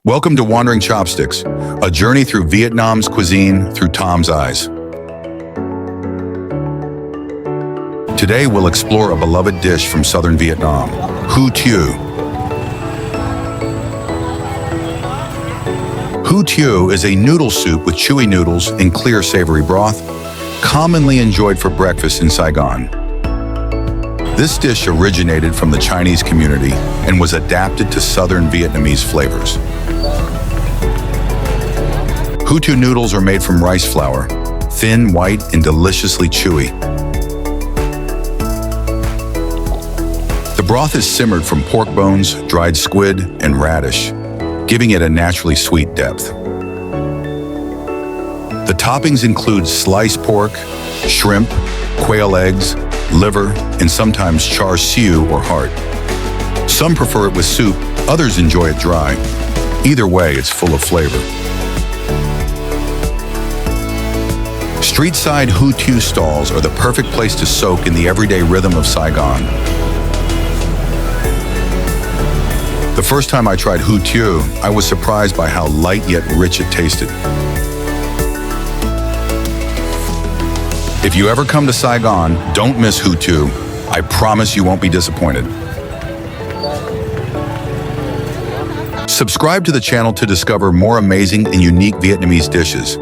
Welcome to Wandering Chopsticks, a journey through Vietnam's cuisine through Tom's eyes. Today we'll explore a beloved dish from southern Vietnam, Hủ Tiếu. Hủ Tiếu is a noodle soup with chewy noodles and clear savory broth, commonly enjoyed for breakfast in Saigon. This dish originated from the Chinese community and was adapted to southern Vietnamese flavors. Hủ Tiếu noodles are made from rice flour, thin, white, and deliciously chewy. The broth is simmered from pork bones, dried squid, and radish, giving it a naturally sweet depth. The toppings include sliced pork, shrimp, quail eggs, liver, and sometimes char siu or heart. Some prefer it with soup, others enjoy it dry. Either way, it's full of flavor. Street-side Hủ Tiếu stalls are the perfect place to soak in the everyday rhythm of Saigon. The first time I tried Hủ Tiếu, I was surprised by how light yet rich it tasted. If you ever come to Saigon, don't miss Hủ Tiếu. I promise you won't be disappointed. Subscribe to the channel to discover more amazing and unique Vietnamese dishes.